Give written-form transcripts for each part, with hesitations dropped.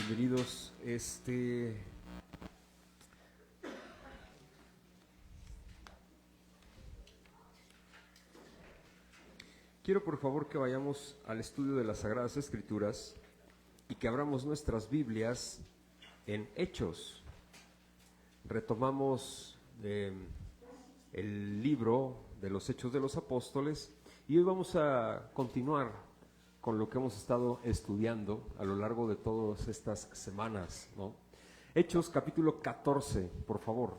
Bienvenidos. Quiero por favor que vayamos al estudio de las Sagradas Escrituras y que abramos nuestras Biblias en Hechos. Retomamos el libro de los Hechos de los Apóstoles y hoy vamos a continuar con lo que hemos estado estudiando a lo largo de todas estas semanas, ¿no? Hechos capítulo 14, por favor.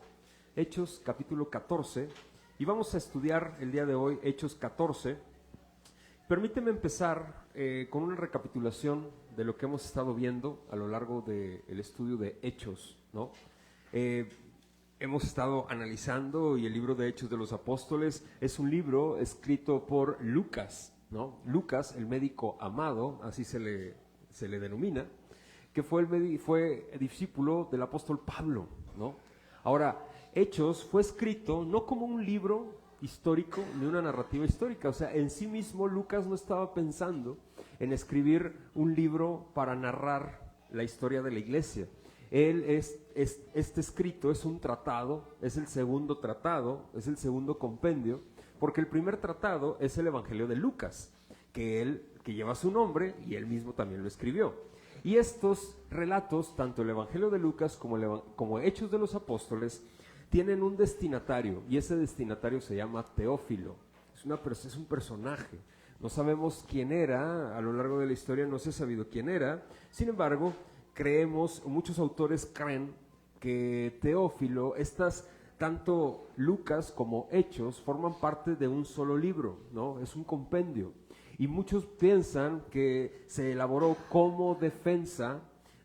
Hechos capítulo 14, y vamos a estudiar el día de hoy Hechos 14. Permíteme empezar con una recapitulación de lo que hemos estado viendo a lo largo del estudio de Hechos, ¿no? Hemos estado analizando, y el libro de Hechos de los Apóstoles es un libro escrito por Lucas, ¿no? Lucas, el médico amado, así se le denomina, que fue discípulo del apóstol Pablo, ¿no? Ahora, Hechos fue escrito no como un libro histórico ni una narrativa histórica, o sea, en sí mismo Lucas no estaba pensando en escribir un libro para narrar la historia de la iglesia. Este escrito es un tratado, es el segundo tratado, es el segundo compendio, porque el primer tratado es el Evangelio de Lucas, que lleva su nombre y él mismo también lo escribió. Y estos relatos, tanto el Evangelio de Lucas como Hechos de los Apóstoles, tienen un destinatario, y ese destinatario se llama Teófilo. Es un personaje. No sabemos quién era, a lo largo de la historia no se ha sabido quién era. Sin embargo, muchos autores creen que Teófilo, tanto Lucas como Hechos forman parte de un solo libro, ¿no? Es un compendio. Y muchos piensan que se elaboró como defensa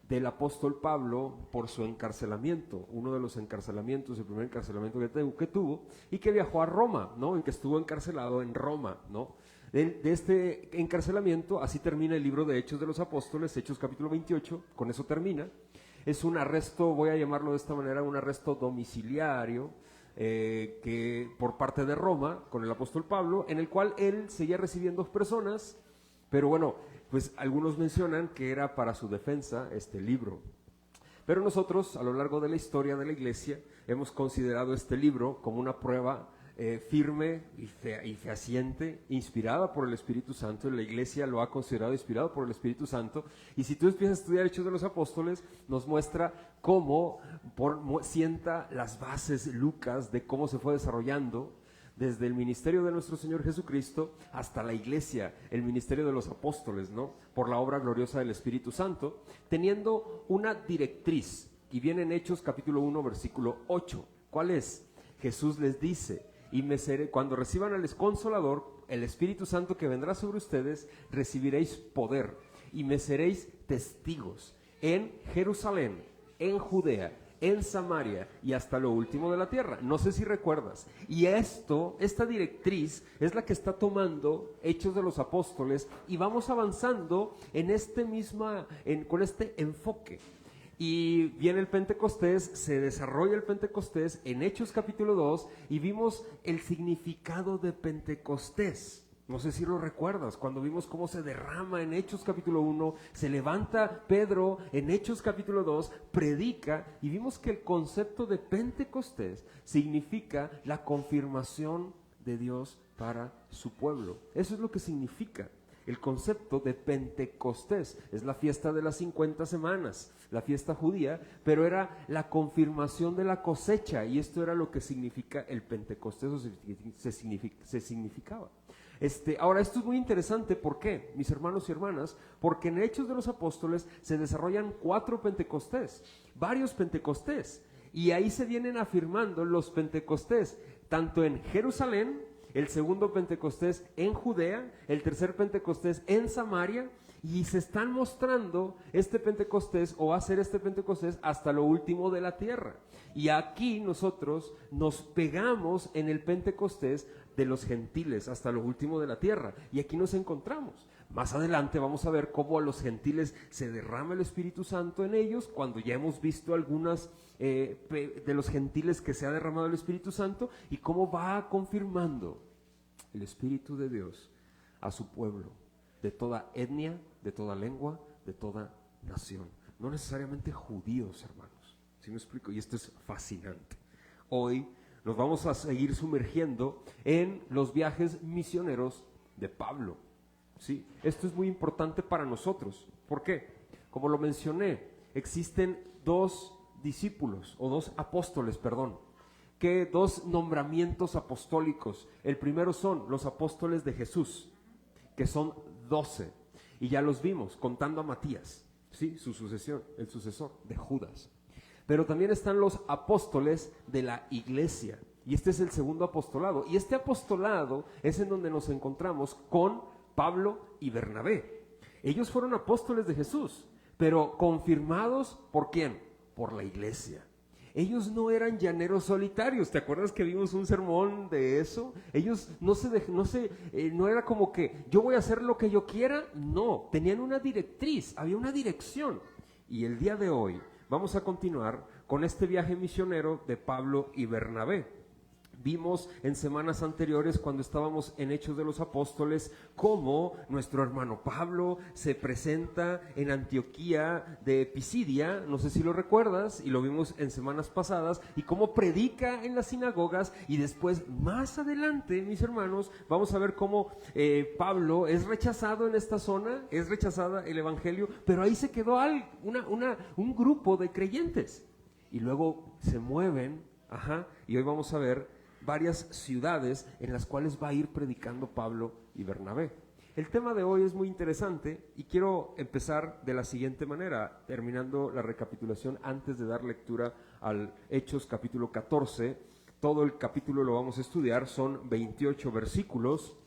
del apóstol Pablo por su encarcelamiento, uno de los encarcelamientos, el primer encarcelamiento que tuvo, y que viajó a Roma, ¿no? En que estuvo encarcelado en Roma, ¿no? De este encarcelamiento, así termina el libro de Hechos de los Apóstoles, Hechos capítulo 28, con eso termina. Es un arresto, voy a llamarlo de esta manera, un arresto domiciliario, que por parte de Roma, con el apóstol Pablo, en el cual él seguía recibiendo personas, pero bueno, pues algunos mencionan que era para su defensa este libro. Pero nosotros, a lo largo de la historia de la iglesia, hemos considerado este libro como una prueba firme y fehaciente, inspirada por el Espíritu Santo. La iglesia lo ha considerado inspirado por el Espíritu Santo, y si tú empiezas a estudiar Hechos de los Apóstoles, nos muestra cómo sienta las bases Lucas de cómo se fue desarrollando desde el ministerio de nuestro Señor Jesucristo hasta la iglesia, el ministerio de los apóstoles, ¿no? Por la obra gloriosa del Espíritu Santo, teniendo una directriz, y viene en Hechos capítulo 1, versículo 8. ¿Cuál es? Jesús les dice: cuando reciban al Consolador, el Espíritu Santo que vendrá sobre ustedes, recibiréis poder, y me seréis testigos en Jerusalén, en Judea, en Samaria y hasta lo último de la tierra. No sé si recuerdas. Y esta directriz es la que está tomando Hechos de los Apóstoles, y vamos avanzando con este enfoque. Y viene el Pentecostés, se desarrolla el Pentecostés en Hechos capítulo 2, y vimos el significado de Pentecostés. No sé si lo recuerdas, cuando vimos cómo se derrama en Hechos capítulo 1, se levanta Pedro en Hechos capítulo 2, predica, y vimos que el concepto de Pentecostés significa la confirmación de Dios para su pueblo. Eso es lo que significa. El concepto de Pentecostés es la fiesta de las 50 semanas, la fiesta judía, pero era la confirmación de la cosecha, y esto era lo que significa el Pentecostés, o se significaba. Ahora, esto es muy interesante. ¿Por qué, mis hermanos y hermanas? Porque en Hechos de los Apóstoles se desarrollan 4 Pentecostés, varios Pentecostés, y ahí se vienen afirmando los Pentecostés, tanto en Jerusalén, el segundo Pentecostés en Judea, el tercer Pentecostés en Samaria, y se están mostrando este Pentecostés, o va a ser este Pentecostés hasta lo último de la tierra. Y aquí nosotros nos pegamos en el Pentecostés de los gentiles hasta lo último de la tierra, y aquí nos encontramos. Más adelante vamos a ver cómo a los gentiles se derrama el Espíritu Santo en ellos, cuando ya hemos visto algunas de los gentiles que se ha derramado el Espíritu Santo, y cómo va confirmando el Espíritu de Dios a su pueblo, de toda etnia, de toda lengua, de toda nación. no necesariamente judíos, hermanos. ¿Sí me explico? Y esto es fascinante. Hoy nos vamos a seguir sumergiendo en los viajes misioneros de Pablo. ¿Sí? Esto es muy importante para nosotros. ¿Por qué? Como lo mencioné, existen dos nombramientos apostólicos. El primero son los apóstoles de Jesús, que son 12, y ya los vimos, contando a Matías, ¿sí? Su sucesión, el sucesor de Judas. Pero también están los apóstoles de la iglesia, y este es el segundo apostolado, y este apostolado es en donde nos encontramos con Pablo y Bernabé. Ellos fueron apóstoles de Jesús, pero confirmados ¿por quién? Por la iglesia. Ellos no eran llaneros solitarios. ¿Te acuerdas que vimos un sermón de eso? Ellos no era como que yo voy a hacer lo que yo quiera. No, tenían una directriz, había una dirección. Y el día de hoy vamos a continuar con este viaje misionero de Pablo y Bernabé. Vimos en semanas anteriores, cuando estábamos en Hechos de los Apóstoles, cómo nuestro hermano Pablo se presenta en Antioquía de Pisidia, no sé si lo recuerdas, y lo vimos en semanas pasadas, y cómo predica en las sinagogas, y después, más adelante, mis hermanos, vamos a ver cómo Pablo es rechazado en esta zona, es rechazada el evangelio, pero ahí se quedó un grupo de creyentes, y luego se mueven, y hoy vamos a ver varias ciudades en las cuales va a ir predicando Pablo y Bernabé. El tema de hoy es muy interesante y quiero empezar de la siguiente manera, terminando la recapitulación antes de dar lectura al Hechos capítulo 14. Todo el capítulo lo vamos a estudiar, son 28 versículos,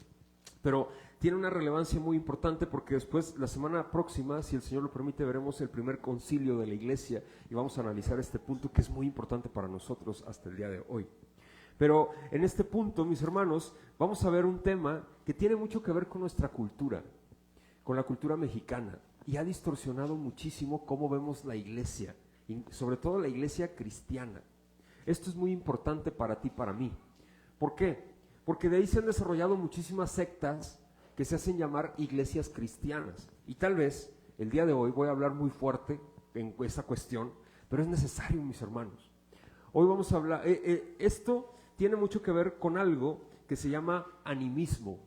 pero tiene una relevancia muy importante porque después, la semana próxima, si el Señor lo permite, veremos el primer concilio de la iglesia y vamos a analizar este punto que es muy importante para nosotros hasta el día de hoy. Pero en este punto, mis hermanos, vamos a ver un tema que tiene mucho que ver con nuestra cultura, con la cultura mexicana, y ha distorsionado muchísimo cómo vemos la iglesia, y sobre todo la iglesia cristiana. Esto es muy importante para ti y para mí. ¿Por qué? Porque de ahí se han desarrollado muchísimas sectas que se hacen llamar iglesias cristianas. Y tal vez el día de hoy voy a hablar muy fuerte en esa cuestión, pero es necesario, mis hermanos. Hoy vamos a hablar, esto tiene mucho que ver con algo que se llama animismo.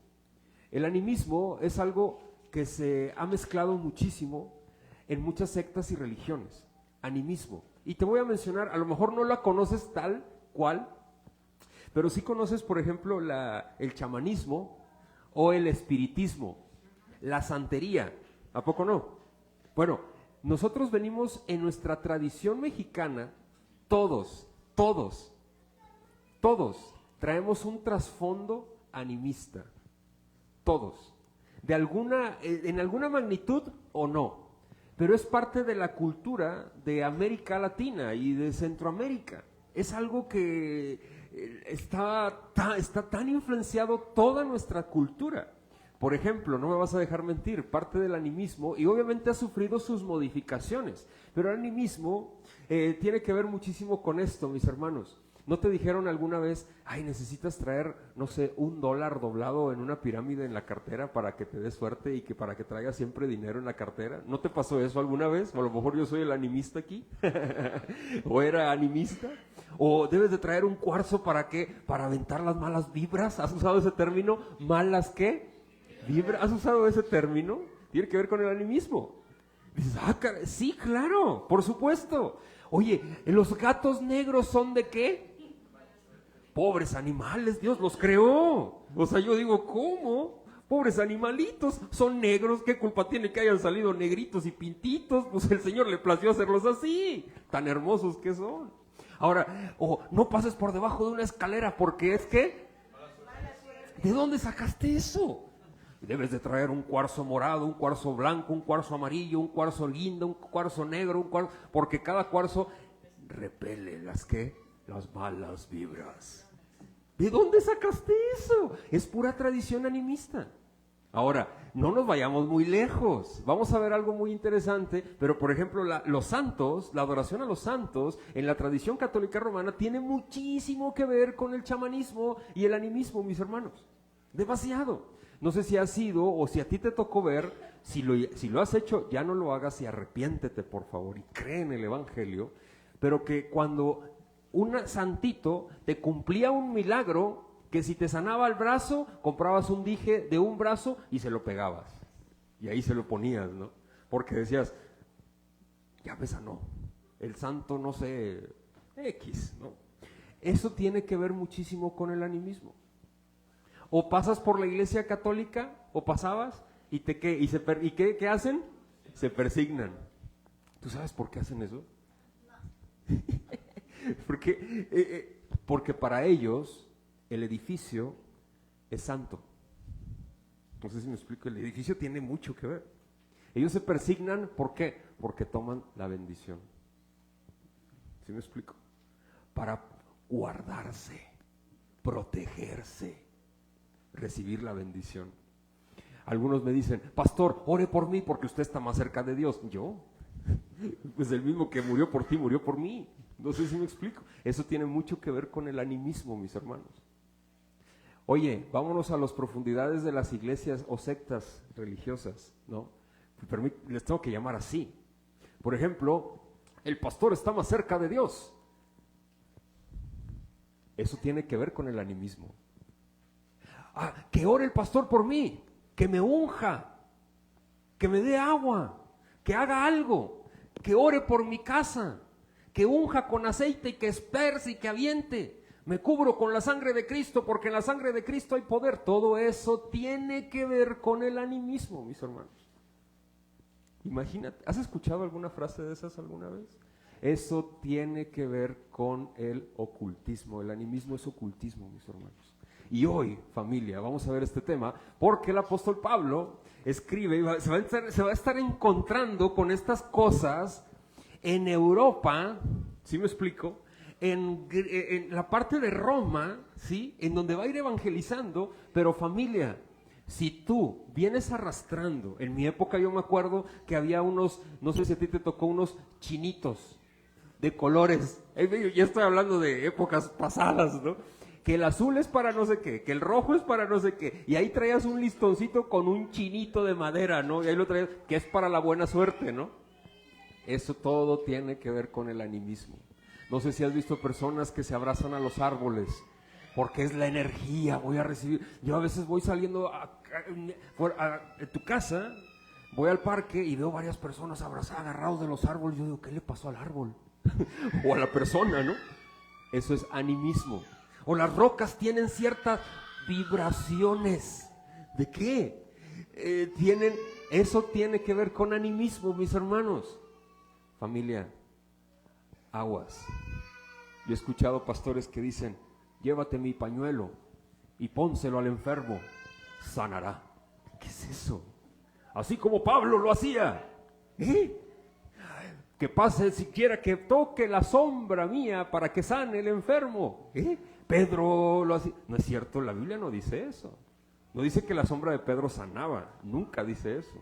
El animismo es algo que se ha mezclado muchísimo en muchas sectas y religiones. Animismo. Y te voy a mencionar, a lo mejor no la conoces tal cual, pero sí conoces, por ejemplo, el chamanismo o el espiritismo, la santería. ¿A poco no? Bueno, nosotros venimos en nuestra tradición mexicana, todos traemos un trasfondo animista, todos, en alguna magnitud o no, pero es parte de la cultura de América Latina y de Centroamérica. Es algo que está tan influenciado toda nuestra cultura. Por ejemplo, no me vas a dejar mentir, parte del animismo, y obviamente ha sufrido sus modificaciones, pero el animismo tiene que ver muchísimo con esto, mis hermanos. ¿No te dijeron alguna vez, necesitas traer, no sé, $1 doblado en una pirámide en la cartera para que te dé suerte y que para que traigas siempre dinero en la cartera? ¿No te pasó eso alguna vez? O a lo mejor yo soy el animista aquí, o era animista. O debes de traer un cuarzo ¿para qué? Para aventar las malas vibras. ¿Has usado ese término? ¿Malas qué? ¿Vibras? ¿Has usado ese término? Tiene que ver con el animismo. Dices, caray, sí, claro, por supuesto. Oye, ¿los gatos negros son de qué? Pobres animales, Dios los creó. O sea, yo digo, ¿cómo? Pobres animalitos, son negros, ¿qué culpa tiene que hayan salido negritos y pintitos? Pues el Señor le plació hacerlos así, tan hermosos que son. Ahora, no pases por debajo de una escalera porque es que... ¿De dónde sacaste eso? Debes de traer un cuarzo morado, un cuarzo blanco, un cuarzo amarillo, un cuarzo guinda, un cuarzo negro, porque cada cuarzo repele las malas vibras. ¿De dónde sacaste eso? Es pura tradición animista. Ahora, no nos vayamos muy lejos. Vamos a ver algo muy interesante, pero por ejemplo, los santos, la adoración a los santos, en la tradición católica romana, tiene muchísimo que ver con el chamanismo y el animismo, mis hermanos. Demasiado. No sé si has ido o si a ti te tocó ver si lo has hecho, ya no lo hagas y arrepiéntete, por favor, y cree en el Evangelio, pero que cuando un santito te cumplía un milagro, que si te sanaba el brazo, comprabas un dije de un brazo y se lo pegabas, y ahí se lo ponías, ¿no? Porque decías, ya me sanó, el santo no sé, X, ¿no? Eso tiene que ver muchísimo con el animismo. O pasas por la iglesia católica, o pasabas, y ¿qué hacen? Se persignan. ¿Tú sabes por qué hacen eso? Porque para ellos el edificio es santo. No sé si me explico, el edificio tiene mucho que ver. Ellos se persignan, ¿por qué? Porque toman la bendición. ¿Sí me explico? Para guardarse, protegerse, recibir la bendición. Algunos me dicen, pastor, ore por mí porque usted está más cerca de Dios. ¿Yo? Pues el mismo que murió por ti, murió por mí. No sé si me explico. Eso tiene mucho que ver con el animismo, mis hermanos. Oye, vámonos a las profundidades de las iglesias o sectas religiosas, ¿no? Les tengo que llamar así. Por ejemplo, el pastor está más cerca de Dios. Eso tiene que ver con el animismo. Que ore el pastor por mí, que me unja, que me dé agua, que haga algo, que ore por mi casa, que unja con aceite y que esparce y que aviente. Me cubro con la sangre de Cristo porque en la sangre de Cristo hay poder. Todo eso tiene que ver con el animismo, mis hermanos. Imagínate, ¿has escuchado alguna frase de esas alguna vez? Eso tiene que ver con el ocultismo. El animismo es ocultismo, mis hermanos. Y hoy, familia, vamos a ver este tema porque el apóstol Pablo escribe y se va a estar encontrando con estas cosas en Europa, ¿sí me explico? En la parte de Roma, ¿sí? En donde va a ir evangelizando, pero familia, si tú vienes arrastrando, en mi época yo me acuerdo que había unos, no sé si a ti te tocó, unos chinitos de colores, ya estoy hablando de épocas pasadas, ¿no? Que el azul es para no sé qué, que el rojo es para no sé qué, y ahí traías un listoncito con un chinito de madera, ¿no? Y ahí lo traías, que es para la buena suerte, ¿no? Eso todo tiene que ver con el animismo. No sé si has visto personas que se abrazan a los árboles, porque es la energía, voy a recibir. Yo a veces voy saliendo de tu casa, voy al parque y veo varias personas abrazadas, agarrados de los árboles. Yo digo, ¿qué le pasó al árbol? O a la persona, ¿no? Eso es animismo. O las rocas tienen ciertas vibraciones. ¿De qué? Eso tiene que ver con animismo, mis hermanos. Familia, aguas. Yo he escuchado pastores que dicen, llévate mi pañuelo y pónselo al enfermo, sanará. ¿Qué es eso? Así como Pablo lo hacía. Que pase siquiera que toque la sombra mía para que sane el enfermo. Pedro lo hacía. No es cierto, la Biblia no dice eso. No dice que la sombra de Pedro sanaba, nunca dice eso.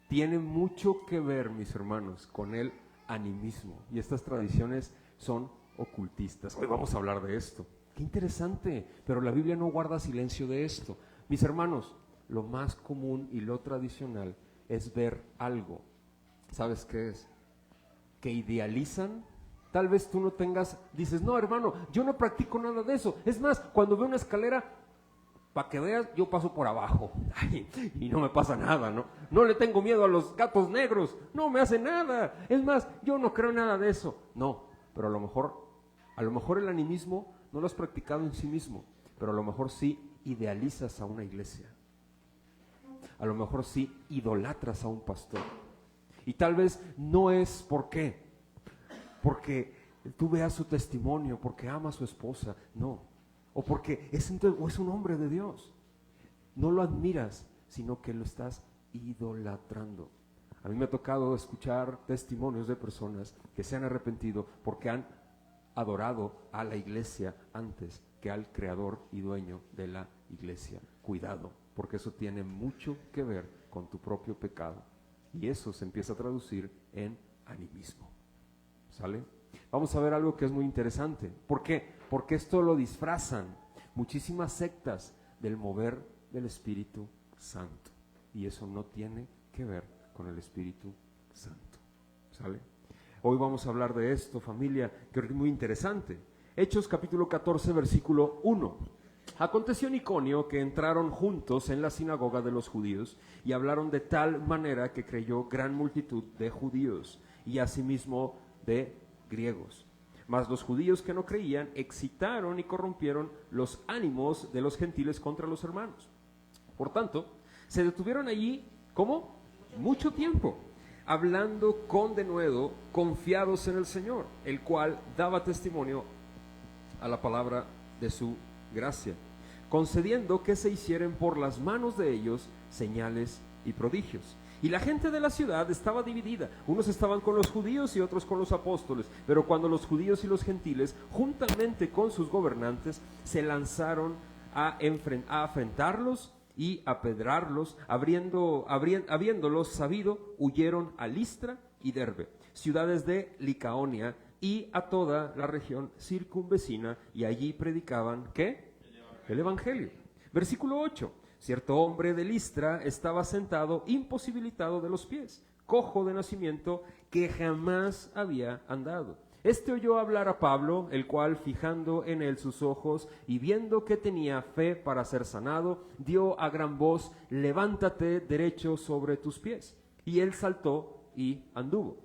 Tiene mucho que ver, mis hermanos, con el animismo. Y estas tradiciones son ocultistas. Hoy vamos a hablar de esto. Qué interesante, pero la Biblia no guarda silencio de esto. Mis hermanos, lo más común y lo tradicional es ver algo. ¿Sabes qué es? Que idealizan. Tal vez tú no dices, no hermano, yo no practico nada de eso. Es más, cuando veo una escalera, para que veas, yo paso por abajo. Y no me pasa nada, ¿no? No le tengo miedo a los gatos negros, no me hace nada. Es más, yo no creo nada de eso. No, pero a lo mejor el animismo no lo has practicado en sí mismo, pero a lo mejor sí idealizas a una iglesia. A lo mejor sí idolatras a un pastor. Y tal vez no es porque tú veas su testimonio, porque ama a su esposa, no. O porque es un hombre de Dios. No lo admiras, sino que lo estás idolatrando. A mí me ha tocado escuchar testimonios de personas que se han arrepentido porque han adorado a la iglesia antes que al creador y dueño de la iglesia. Cuidado, porque eso tiene mucho que ver con tu propio pecado. Y eso se empieza a traducir en animismo. ¿Sale? Vamos a ver algo que es muy interesante. ¿Por qué? Porque esto lo disfrazan muchísimas sectas del mover del Espíritu Santo. y eso no tiene que ver con el Espíritu Santo. ¿Sale? Hoy vamos a hablar de esto, familia, que es muy interesante. Hechos capítulo 14, versículo 1. Aconteció en Iconio que entraron juntos en la sinagoga de los judíos y hablaron de tal manera que creyó gran multitud de judíos y asimismo de griegos. Mas los judíos que no creían excitaron y corrompieron los ánimos de los gentiles contra los hermanos. Por tanto, se detuvieron allí, ¿cómo? Mucho tiempo, hablando con denuedo, confiados en el Señor, el cual daba testimonio a la palabra de su gracia, concediendo que se hicieran por las manos de ellos señales y prodigios. Y la gente de la ciudad estaba dividida, unos estaban con los judíos y otros con los apóstoles, pero cuando los judíos y los gentiles, juntamente con sus gobernantes, se lanzaron a afrentarlos y apedrarlos, habiéndolos sabido, huyeron a Listra y Derbe, ciudades de Licaonia, y a toda la región circunvecina, y allí predicaban, ¿qué? El Evangelio. Versículo 8. Cierto hombre de Listra estaba sentado, imposibilitado de los pies, cojo de nacimiento, que jamás había andado. Este oyó hablar a Pablo, el cual, fijando en él sus ojos y viendo que tenía fe para ser sanado, dio a gran voz: levántate derecho sobre tus pies. Y él saltó y anduvo.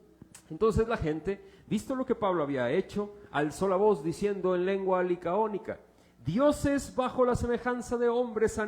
Entonces la gente, visto lo que Pablo había hecho, alzó la voz diciendo en lengua licaónica: dioses bajo la semejanza de hombres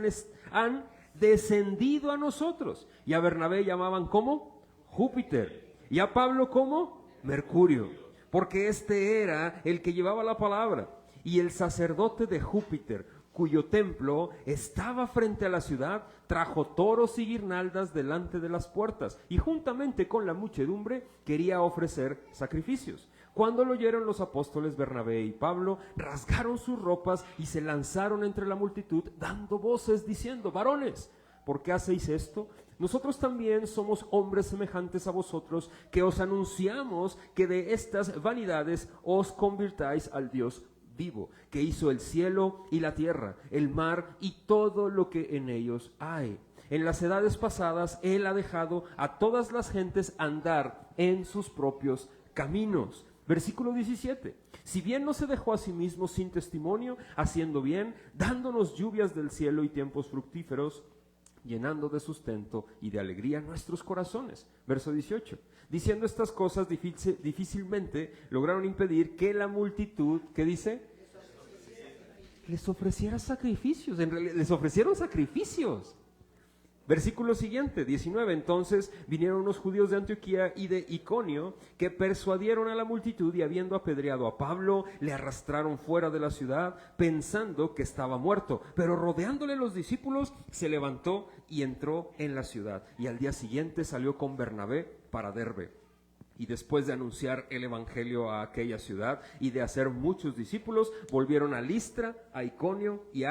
han descendido a nosotros. Y a Bernabé llamaban ¿cómo? Júpiter. Y a Pablo ¿cómo? Mercurio, porque este era el que llevaba la palabra. Y el sacerdote de Júpiter, cuyo templo estaba frente a la ciudad, trajo toros y guirnaldas delante de las puertas, y juntamente con la muchedumbre quería ofrecer sacrificios. Cuando lo oyeron los apóstoles Bernabé y Pablo, rasgaron sus ropas y se lanzaron entre la multitud, dando voces diciendo: varones, ¿por qué hacéis esto? Nosotros también somos hombres semejantes a vosotros, que os anunciamos que de estas vanidades os convirtáis al Dios vivo, que hizo el cielo y la tierra, el mar y todo lo que en ellos hay. En las edades pasadas Él ha dejado a todas las gentes andar en sus propios caminos. Versículo 17. Si bien no se dejó a sí mismo sin testimonio, haciendo bien, dándonos lluvias del cielo y tiempos fructíferos, llenando de sustento y de alegría nuestros corazones. Verso 18. Diciendo estas cosas, difícilmente lograron impedir que la multitud, ¿qué dice? Les ofreciera sacrificios. En realidad, les ofrecieron sacrificios. Versículo siguiente, 19. Entonces vinieron unos judíos de Antioquía y de Iconio, que persuadieron a la multitud, y habiendo apedreado a Pablo, le arrastraron fuera de la ciudad, pensando que estaba muerto. Pero rodeándole los discípulos, se levantó y entró en la ciudad. Y al día siguiente salió con Bernabé para Derbe. Y después de anunciar el evangelio a aquella ciudad y de hacer muchos discípulos, volvieron a Listra, a Iconio y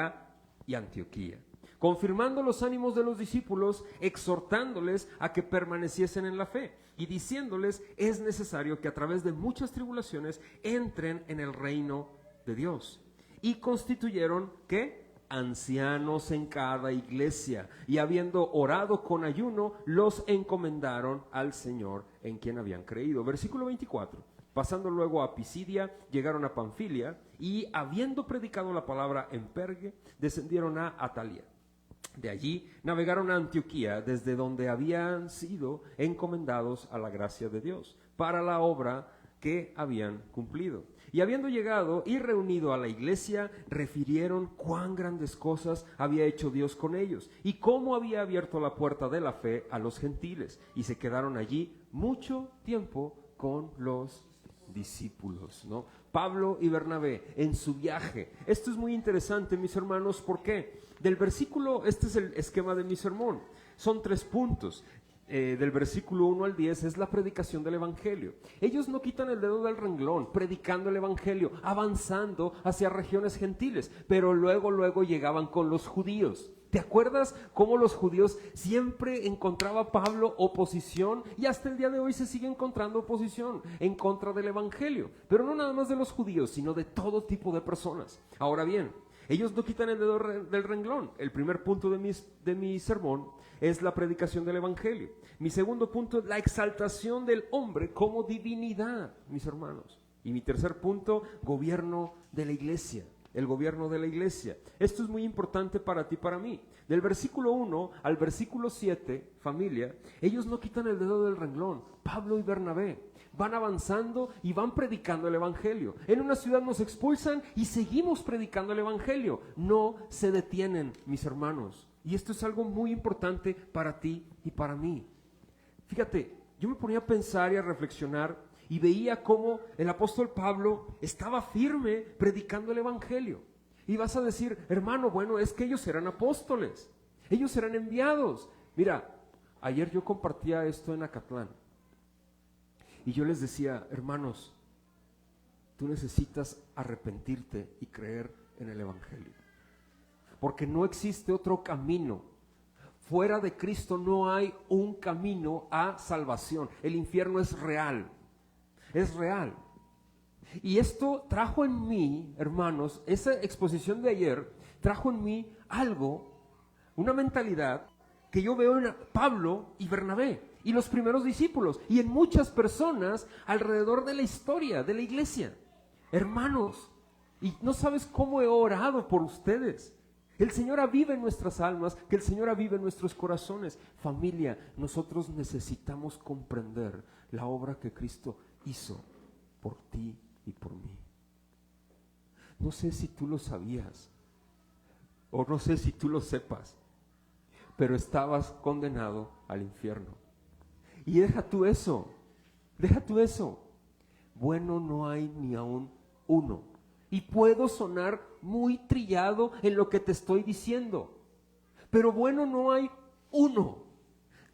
Antioquía, confirmando los ánimos de los discípulos, exhortándoles a que permaneciesen en la fe y diciéndoles: es necesario que a través de muchas tribulaciones entren en el reino de Dios. Y constituyeron, ¿qué? Ancianos en cada iglesia, y habiendo orado con ayuno, los encomendaron al Señor en quien habían creído. Versículo 24. Pasando luego a Pisidia, llegaron a Panfilia, y habiendo predicado la palabra en Perge, descendieron a Atalia. De allí navegaron a Antioquía, desde donde habían sido encomendados a la gracia de Dios, para la obra que habían cumplido. Y habiendo llegado y reunido a la iglesia, refirieron cuán grandes cosas había hecho Dios con ellos, y cómo había abierto la puerta de la fe a los gentiles, y se quedaron allí mucho tiempo con los discípulos, ¿no? Pablo y Bernabé en su viaje. Esto es muy interesante, mis hermanos. ¿Por qué? Del versículo, este es el esquema de mi sermón. Son 3 puntos. Del versículo 1 al 10 es la predicación del evangelio. Ellos no quitan el dedo del renglón, predicando el evangelio, avanzando hacia regiones gentiles, pero luego llegaban con los judíos. ¿Te acuerdas cómo los judíos siempre encontraba Pablo oposición? Y hasta el día de hoy se sigue encontrando oposición en contra del evangelio, pero no nada más de los judíos, sino de todo tipo de personas. Ahora bien, Ellos no quitan el dedo del renglón. El primer punto de mi sermón es la predicación del Evangelio. Mi segundo punto es la exaltación del hombre como divinidad, mis hermanos. Y mi tercer punto, gobierno de la iglesia. El gobierno de la iglesia. Esto es muy importante para ti y para mí. Del versículo 1 al versículo 7, familia, ellos no quitan el dedo del renglón. Pablo y Bernabé van avanzando y van predicando el Evangelio. En una ciudad nos expulsan y seguimos predicando el Evangelio. No se detienen, mis hermanos. Y esto es algo muy importante para ti y para mí. Fíjate, yo me ponía a pensar y a reflexionar y veía cómo el apóstol Pablo estaba firme predicando el Evangelio. Y vas a decir, hermano, bueno, es que ellos eran apóstoles, ellos eran enviados. Mira, ayer yo compartía esto en Acatlán y yo les decía, hermanos, tú necesitas arrepentirte y creer en el Evangelio, porque no existe otro camino. Fuera de Cristo no hay un camino a salvación. El infierno es real. Es real. Y esto trajo en mí, hermanos, esa exposición de ayer trajo en mí algo, una mentalidad que yo veo en Pablo y Bernabé y los primeros discípulos y en muchas personas alrededor de la historia de la iglesia. Hermanos, y no sabes cómo he orado por ustedes. El Señor aviva en nuestras almas, que el Señor aviva en nuestros corazones. Familia, nosotros necesitamos comprender la obra que Cristo hizo por ti y por mí. No sé si tú lo sabías o no sé si tú lo sepas, pero estabas condenado al infierno. Y deja tú eso. Bueno no hay ni aún uno. Y puedo sonar muy trillado en lo que te estoy diciendo, pero bueno no hay uno.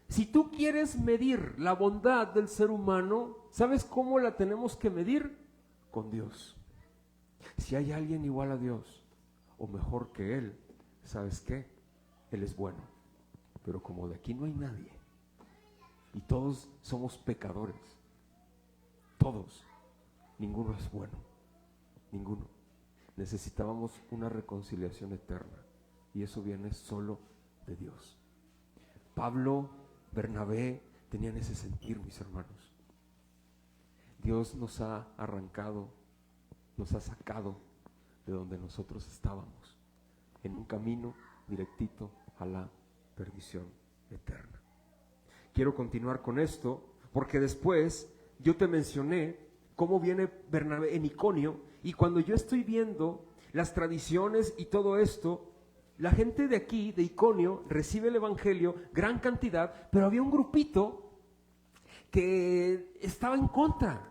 Si tú quieres medir la bondad del ser humano, ¿sabes cómo la tenemos que medir? Con Dios. Si hay alguien igual a Dios o mejor que Él, ¿sabes qué? Él es bueno. Pero como de aquí no hay nadie y todos somos pecadores, todos, ninguno es bueno, ninguno. Necesitábamos una reconciliación eterna y eso viene solo de Dios. Pablo, Bernabé tenían ese sentir, mis hermanos. Dios nos ha arrancado, nos ha sacado de donde nosotros estábamos, en un camino directito a la perdición eterna. Quiero continuar con esto, porque después yo te mencioné cómo viene Bernabé en Iconio, y cuando yo estoy viendo las tradiciones y todo esto, la gente de aquí, de Iconio, recibe el Evangelio, gran cantidad, pero había un grupito que estaba en contra.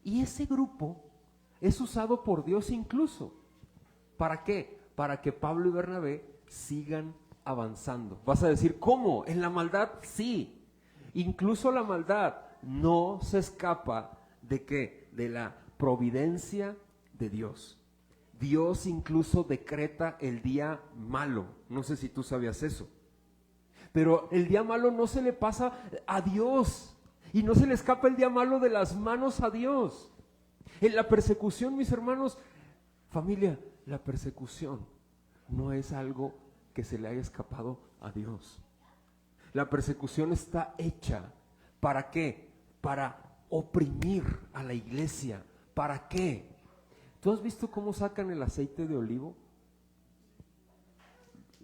Y ese grupo es usado por Dios incluso. ¿Para qué? Para que Pablo y Bernabé sigan avanzando. Vas a decir, ¿cómo? ¿En la maldad? Sí. Incluso la maldad no se escapa ¿de qué? De la providencia de Dios. Dios incluso decreta el día malo. No sé si tú sabías eso. Pero el día malo no se le pasa a Dios. Y no se le escapa el día malo de las manos a Dios. En la persecución, mis hermanos, familia, la persecución no es algo que se le haya escapado a Dios. La persecución está hecha, ¿para qué? Para oprimir a la iglesia. ¿Para qué? ¿Tú has visto cómo sacan el aceite de olivo?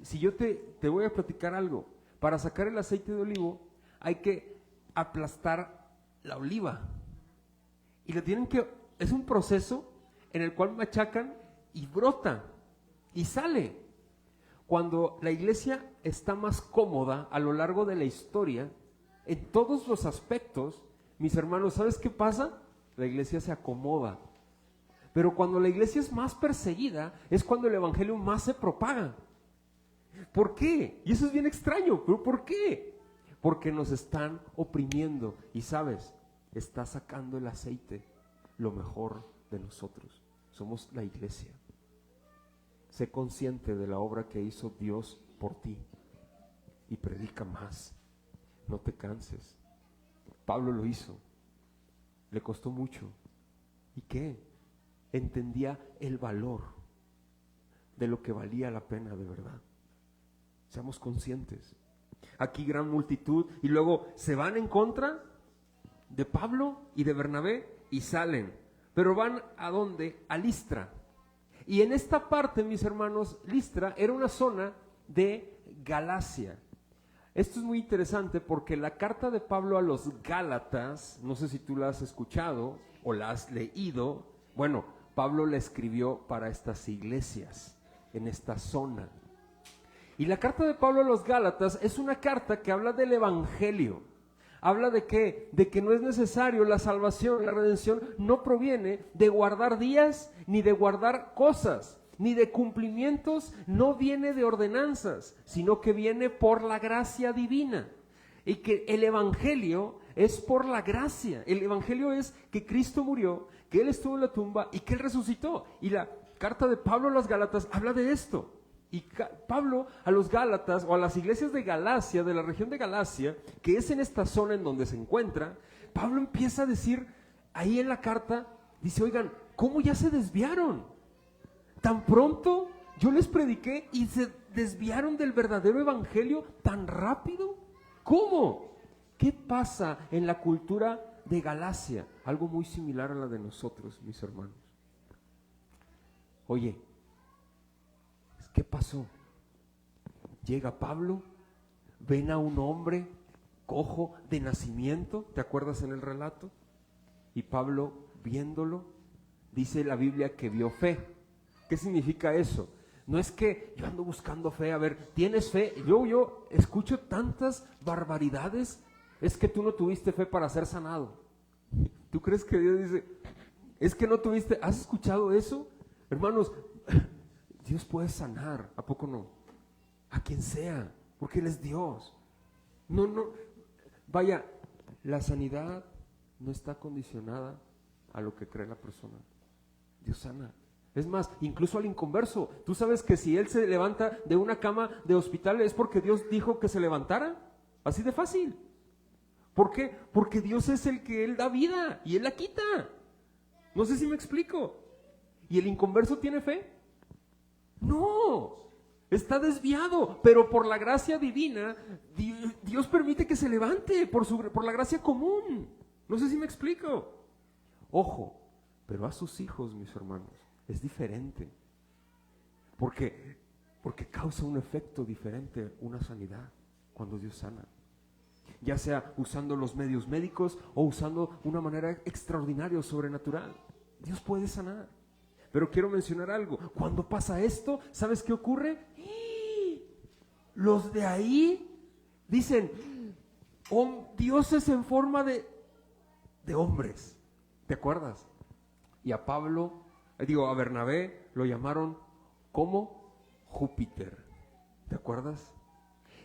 Si yo te voy a platicar algo, para sacar el aceite de olivo hay que aplastar la oliva. Y le tienen que, es un proceso en el cual machacan y brota y sale. Cuando la iglesia está más cómoda a lo largo de la historia, en todos los aspectos, mis hermanos, ¿sabes qué pasa? La iglesia se acomoda. Pero cuando la iglesia es más perseguida, es cuando el evangelio más se propaga. ¿Por qué? Y eso es bien extraño, ¿pero por qué? Porque nos están oprimiendo y, ¿sabes? Está sacando el aceite, lo mejor de nosotros. Somos la iglesia. Sé consciente de la obra que hizo Dios por ti y predica más. No te canses. Pablo lo hizo. Le costó mucho. ¿Y qué? Entendía el valor de lo que valía la pena de verdad. Seamos conscientes. Aquí gran multitud y luego se van en contra de Pablo y de Bernabé y salen. Pero van ¿a dónde? A Listra. Y en esta parte, mis hermanos, Listra era una zona de Galacia. Esto es muy interesante porque la carta de Pablo a los Gálatas, no sé si tú la has escuchado o la has leído, bueno, Pablo la escribió para estas iglesias, en esta zona. Y la carta de Pablo a los Gálatas es una carta que habla del evangelio. Habla de qué? De que no es necesario la salvación, la redención no proviene de guardar días ni de guardar cosas, ni de cumplimientos, no viene de ordenanzas, sino que viene por la gracia divina. Y que el evangelio es por la gracia. El evangelio es que Cristo murió, que Él estuvo en la tumba y que Él resucitó. Y la carta de Pablo a los Gálatas habla de esto. Y Pablo a los Gálatas o a las iglesias de Galacia, de la región de Galacia, que es en esta zona en donde se encuentra, Pablo empieza a decir, ahí en la carta, dice, oigan, ¿cómo ya se desviaron? Tan pronto yo les prediqué y se desviaron del verdadero evangelio tan rápido. ¿Cómo? ¿Qué pasa en la cultura de Galacia? Algo muy similar a la de nosotros, mis hermanos. Oye, ¿qué pasó? Llega Pablo, ven a un hombre cojo de nacimiento, ¿te acuerdas en el relato? Y Pablo, viéndolo, dice la Biblia que vio fe. ¿Qué significa eso? No es que yo ando buscando fe, a ver, ¿tienes fe? Yo escucho tantas barbaridades, es que tú no tuviste fe para ser sanado. ¿Tú crees que Dios dice, es que no tuviste, has escuchado eso? Hermanos, Dios puede sanar, ¿a poco no? A quien sea, porque Él es Dios. No, vaya, la sanidad no está condicionada a lo que cree la persona. Dios sana. Es más, incluso al inconverso, tú sabes que si él se levanta de una cama de hospital es porque Dios dijo que se levantara, así de fácil. ¿Por qué? Porque Dios es el que Él da vida y Él la quita. No sé si me explico. ¿Y el inconverso tiene fe? No, está desviado, pero por la gracia divina, Dios permite que se levante por la gracia común. No sé si me explico. Ojo, pero a sus hijos, mis hermanos, es diferente. Porque causa un efecto diferente, una sanidad, cuando Dios sana. Ya sea usando los medios médicos o usando una manera extraordinaria o sobrenatural. Dios puede sanar. Pero quiero mencionar algo. Cuando pasa esto, ¿sabes qué ocurre? Los de ahí dicen, dioses en forma de hombres. ¿Te acuerdas? Y a a Bernabé lo llamaron como Júpiter. ¿Te acuerdas?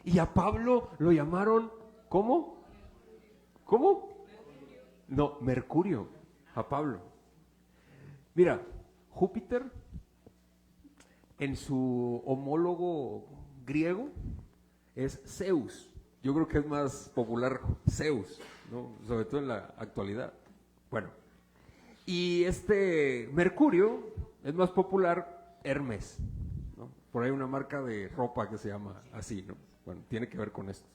Y a Pablo lo llamaron ¿cómo? No, Mercurio, a Pablo. Mira, Júpiter, en su homólogo griego, es Zeus. Yo creo que es más popular Zeus, ¿no? Sobre todo en la actualidad. Bueno, y Mercurio es más popular Hermes, ¿no? Por ahí una marca de ropa que se llama así, ¿no? Bueno, tiene que ver con esto.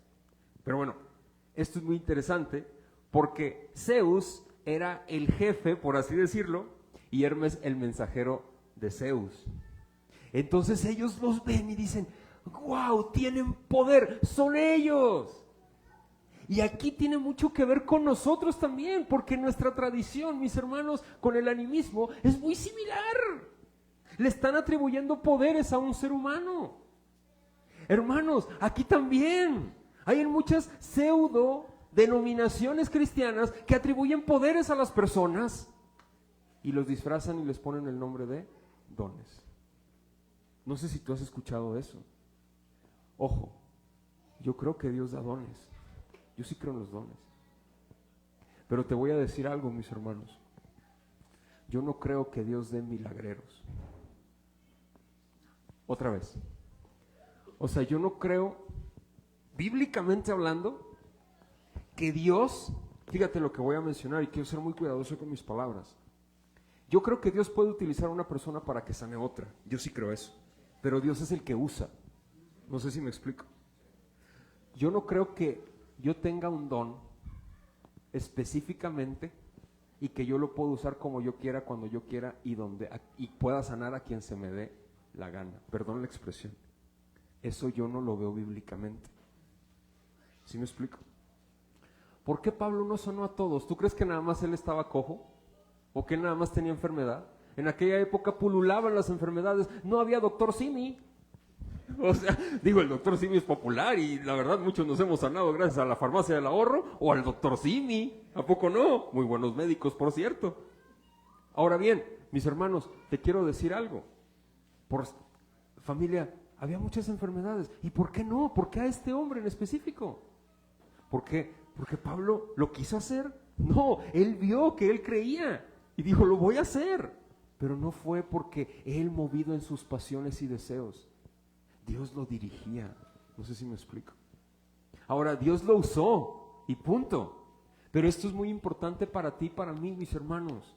Pero bueno, esto es muy interesante porque Zeus era el jefe, por así decirlo, y Hermes el mensajero de Zeus. Entonces ellos los ven y dicen, ¡wow! Tienen poder, son ellos. Y aquí tiene mucho que ver con nosotros también, porque nuestra tradición, mis hermanos, con el animismo es muy similar. Le están atribuyendo poderes a un ser humano. Hermanos, aquí también hay muchas pseudo denominaciones cristianas que atribuyen poderes a las personas y los disfrazan y les ponen el nombre de dones. No sé si tú has escuchado eso. Ojo, yo creo que Dios da dones. Yo sí creo en los dones. Pero te voy a decir algo, mis hermanos. Yo no creo que Dios dé milagreros. Otra vez. O sea, yo no creo, bíblicamente hablando, que Dios, fíjate lo que voy a mencionar y quiero ser muy cuidadoso con mis palabras. Yo creo que Dios puede utilizar a una persona para que sane a otra. Yo sí creo eso. pero Dios es el que usa. No sé si me explico. Yo no creo que yo tenga un don específicamente y que yo lo puedo usar como yo quiera, cuando yo quiera y pueda sanar a quien se me dé la gana. Perdón la expresión. Eso yo no lo veo bíblicamente. ¿Sí me explico? ¿Por qué Pablo no sanó a todos? ¿Tú crees que nada más él estaba cojo? ¿O que él nada más tenía enfermedad? En aquella época pululaban las enfermedades. No había doctor Simi. O sea, el doctor Simi es popular y la verdad muchos nos hemos sanado gracias a la farmacia del ahorro o al doctor Simi. ¿A poco no? Muy buenos médicos, por cierto. Ahora bien, mis hermanos, te quiero decir algo. Por familia, había muchas enfermedades. ¿Y por qué no? ¿Por qué a este hombre en específico? ¿Por qué? ¿Porque Pablo lo quiso hacer? No, él vio que él creía y dijo, lo voy a hacer. Pero no fue porque él, movido en sus pasiones y deseos, Dios lo dirigía. No sé si me explico. Ahora, Dios lo usó y punto. Pero esto es muy importante para ti y para mí, mis hermanos.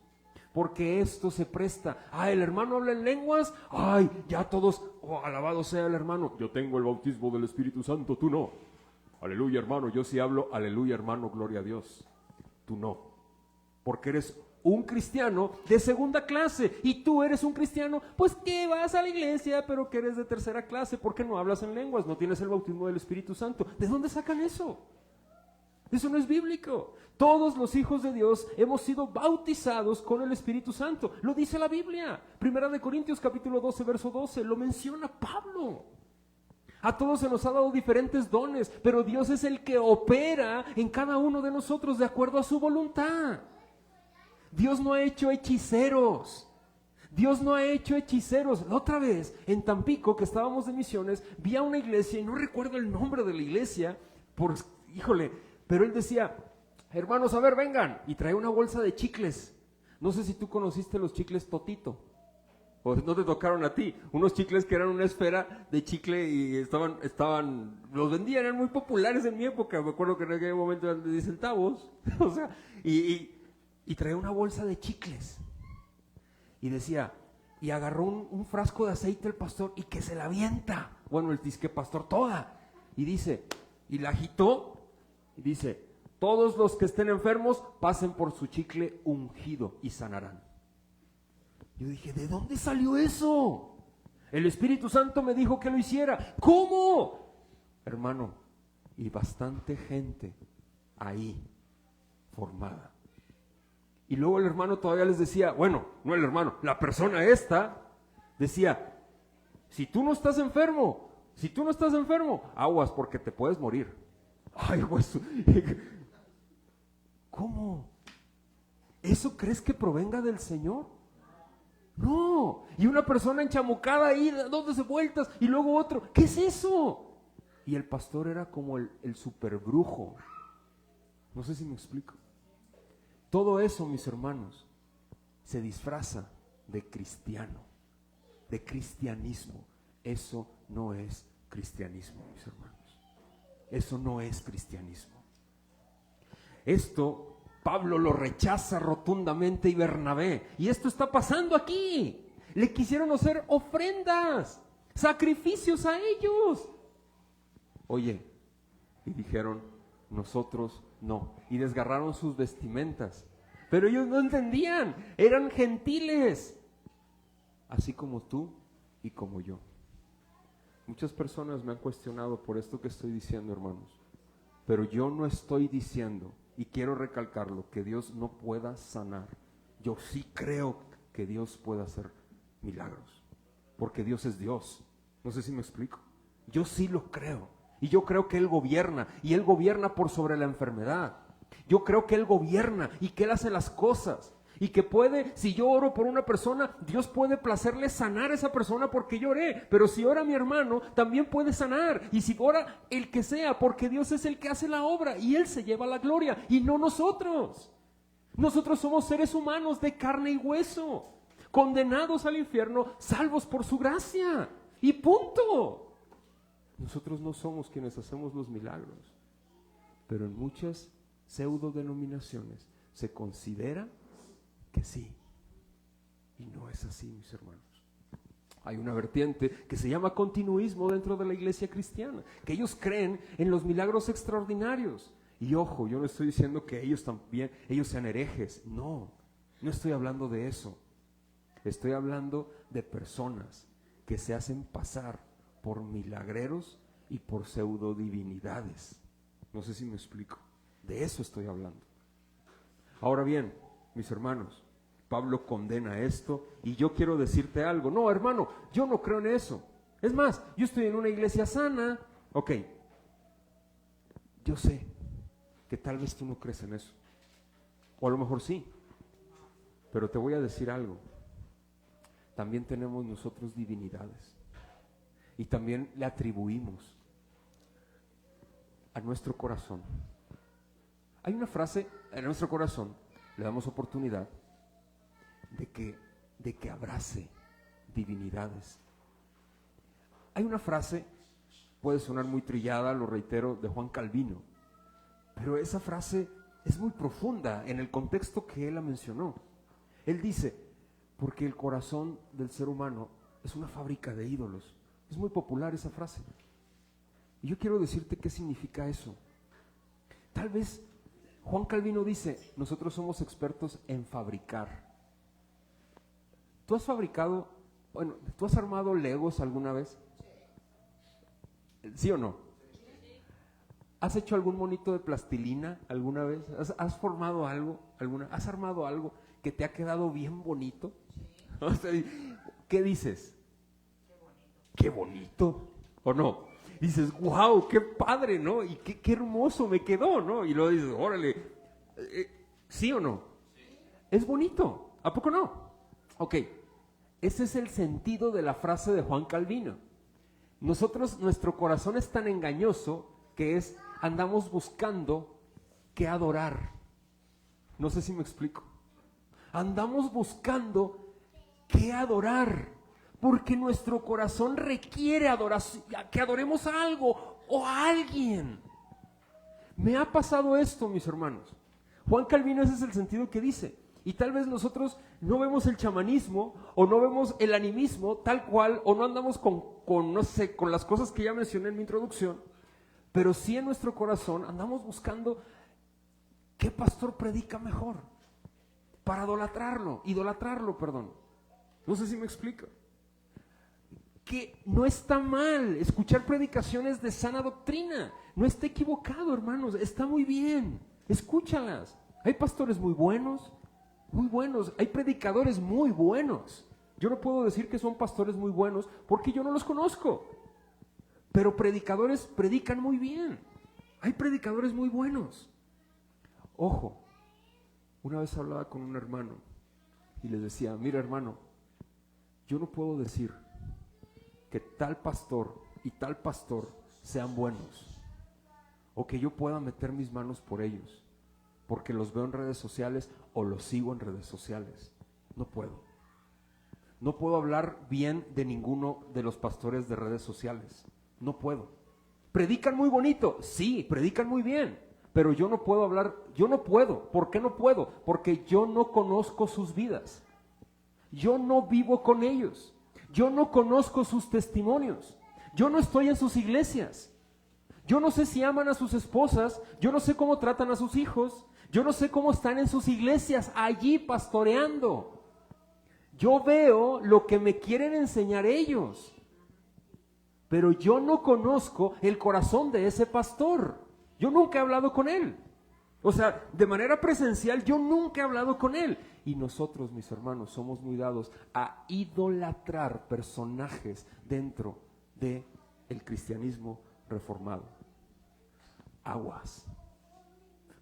Porque esto se presta. El hermano habla en lenguas. Ya todos, alabado sea el hermano. Yo tengo el bautismo del Espíritu Santo, tú no. Aleluya, hermano, yo sí hablo. Aleluya, hermano, gloria a Dios. Tú no. Porque eres un cristiano de segunda clase y tú eres un cristiano, pues que vas a la iglesia, pero que eres de tercera clase, porque no hablas en lenguas, no tienes el bautismo del Espíritu Santo. ¿De dónde sacan eso? Eso no es bíblico. Todos los hijos de Dios hemos sido bautizados con el Espíritu Santo. Lo dice la Biblia. Primera de Corintios capítulo 12, verso 12, lo menciona Pablo. A todos se nos ha dado diferentes dones, pero Dios es el que opera en cada uno de nosotros de acuerdo a su voluntad. Dios no ha hecho hechiceros. Dios no ha hecho hechiceros. La otra vez, en Tampico, que estábamos de misiones, vi a una iglesia, y no recuerdo el nombre de la iglesia, pero él decía, hermanos, a ver, vengan, y trae una bolsa de chicles. No sé si tú conociste los chicles Totito, o no te tocaron a ti, unos chicles que eran una esfera de chicle y los vendían, eran muy populares en mi época, me acuerdo que en aquel momento eran de 10 centavos, o sea, y traía una bolsa de chicles, y decía, y agarró un frasco de aceite el pastor, y que se la avienta, el disque pastor toda, y dice, y la agitó, y dice, todos los que estén enfermos, pasen por su chicle ungido y sanarán. Yo dije, ¿de dónde salió eso? El Espíritu Santo me dijo que lo hiciera. ¿Cómo? Hermano, y bastante gente ahí formada. Y luego el hermano todavía les decía, no el hermano, la persona esta decía, si tú no estás enfermo, aguas porque te puedes morir. Pues, ¿cómo? ¿Eso crees que provenga del Señor? No, y una persona enchamucada ahí dándose vueltas y luego otro, ¿qué es eso? Y el pastor era como el super brujo. No sé si me explico. Todo eso, mis hermanos, se disfraza de cristiano, de cristianismo. Eso no es cristianismo, mis hermanos. Eso no es cristianismo. Esto Pablo lo rechaza rotundamente y Bernabé. Y esto está pasando aquí. Le quisieron hacer ofrendas, sacrificios a ellos. Oye, y dijeron, nosotros no. Y desgarraron sus vestimentas. Pero ellos no entendían, eran gentiles. Así como tú y como yo. Muchas personas me han cuestionado por esto que estoy diciendo, hermanos. Pero yo no estoy diciendo, y quiero recalcarlo, que Dios no pueda sanar. Yo sí creo que Dios puede hacer milagros, porque Dios es Dios. No sé si me explico. Yo sí lo creo, y yo creo que Él gobierna, y Él gobierna por sobre la enfermedad. Yo creo que Él gobierna y que Él hace las cosas. Y que puede, si yo oro por una persona, Dios puede placerle sanar a esa persona porque yo oré. Pero si ora mi hermano, también puede sanar. Y si ora el que sea, porque Dios es el que hace la obra y Él se lleva la gloria y no nosotros. Nosotros somos seres humanos de carne y hueso, condenados al infierno, salvos por su gracia. Y punto. Nosotros no somos quienes hacemos los milagros. Pero en muchas pseudo denominaciones se considera que sí, y no es así, mis hermanos. Hay una vertiente que se llama continuismo dentro de la iglesia cristiana, que ellos creen en los milagros extraordinarios. Y ojo, yo no estoy diciendo que ellos sean herejes. No, no estoy hablando de eso. Estoy hablando de personas que se hacen pasar por milagreros y por pseudodivinidades. No sé si me explico. De eso estoy hablando. Ahora bien, mis hermanos, Pablo condena esto y yo quiero decirte algo. No, hermano, yo no creo en eso. Es más, yo estoy en una iglesia sana. Ok, yo sé que tal vez tú no crees en eso. O a lo mejor sí. Pero te voy a decir algo. También tenemos nosotros divinidades. Y también le atribuimos a nuestro corazón. Hay una frase, en nuestro corazón le damos oportunidad de que abrace divinidades. Hay una frase, puede sonar muy trillada, lo reitero, de Juan Calvino, pero esa frase es muy profunda en el contexto que él la mencionó. Él dice, porque el corazón del ser humano es una fábrica de ídolos. Es muy popular esa frase. Y yo quiero decirte qué significa eso. Tal vez Juan Calvino dice, nosotros somos expertos en fabricar. ¿Tú has tú has armado Legos alguna vez? ¿Sí o no? ¿Has hecho algún monito de plastilina alguna vez? ¿Has formado algo? ¿Has armado algo que te ha quedado bien bonito? O sea, ¿qué dices? Qué bonito, ¿o no? Dices, wow, qué padre, ¿no? Y qué hermoso me quedó, ¿no? Y luego dices, órale, ¿sí o no? Es bonito, ¿a poco no? Ok, ese es el sentido de la frase de Juan Calvino. Nuestro corazón es tan engañoso que andamos buscando qué adorar. No sé si me explico. Andamos buscando qué adorar. Porque nuestro corazón requiere adoración, que adoremos a algo o a alguien. Me ha pasado esto, mis hermanos. Juan Calvino, ese es el sentido que dice. Y tal vez nosotros no vemos el chamanismo o no vemos el animismo tal cual, o no andamos con las cosas que ya mencioné en mi introducción, pero sí en nuestro corazón andamos buscando qué pastor predica mejor para idolatrarlo, perdón. No sé si me explico. Que no está mal escuchar predicaciones de sana doctrina, no está equivocado, hermanos, está muy bien, escúchalas. Hay pastores muy buenos, hay predicadores muy buenos. Yo no puedo decir que son pastores muy buenos porque yo no los conozco, pero predicadores predican muy bien, hay predicadores muy buenos. Ojo, una vez hablaba con un hermano y les decía, mira hermano, yo no puedo decir que tal pastor y tal pastor sean buenos, o que yo pueda meter mis manos por ellos, porque los veo en redes sociales o los sigo en redes sociales. No puedo. No puedo hablar bien de ninguno de los pastores de redes sociales. No puedo. ¿Predican muy bonito? Sí, predican muy bien, pero yo no puedo hablar, yo no puedo. ¿Por qué no puedo? Porque yo no conozco sus vidas. Yo no vivo con ellos. Yo no conozco sus testimonios. Yo no estoy en sus iglesias. Yo no sé si aman a sus esposas. Yo no sé cómo tratan a sus hijos. Yo no sé cómo están en sus iglesias allí pastoreando. Yo veo lo que me quieren enseñar ellos. Pero yo no conozco el corazón de ese pastor. Yo nunca he hablado con él. O sea, de manera presencial yo nunca he hablado con él. Y nosotros, mis hermanos, somos muy dados a idolatrar personajes dentro del cristianismo reformado. Aguas.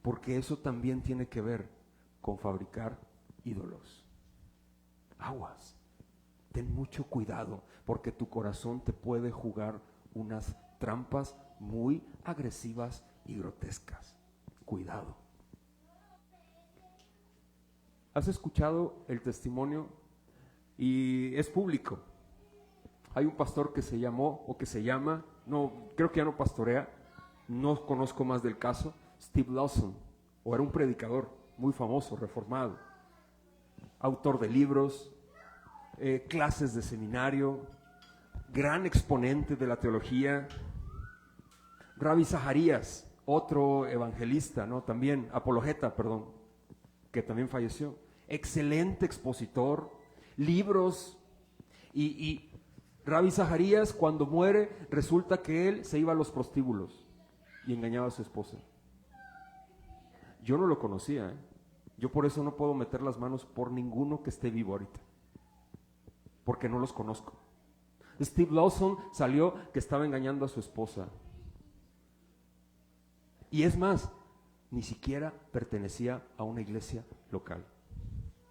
Porque eso también tiene que ver con fabricar ídolos. Aguas. Ten mucho cuidado, porque tu corazón te puede jugar unas trampas muy agresivas y grotescas. Cuidado. ¿Has escuchado el testimonio? Y es público. Hay un pastor que se llama, no, creo que ya no pastorea, no conozco más del caso, Steve Lawson, o era un predicador muy famoso, reformado, autor de libros, clases de seminario, gran exponente de la teología. Rabbi Zaharías, otro evangelista, ¿no? También, apologeta, perdón, que también falleció. Excelente expositor, libros. Y Rabbi Zaharías, cuando muere, resulta que él se iba a los prostíbulos y engañaba a su esposa. Yo no lo conocía, ¿eh? Yo por eso no puedo meter las manos por ninguno que esté vivo ahorita, porque no los conozco. Steve Lawson salió que estaba engañando a su esposa. Y es más, ni siquiera pertenecía a una iglesia local.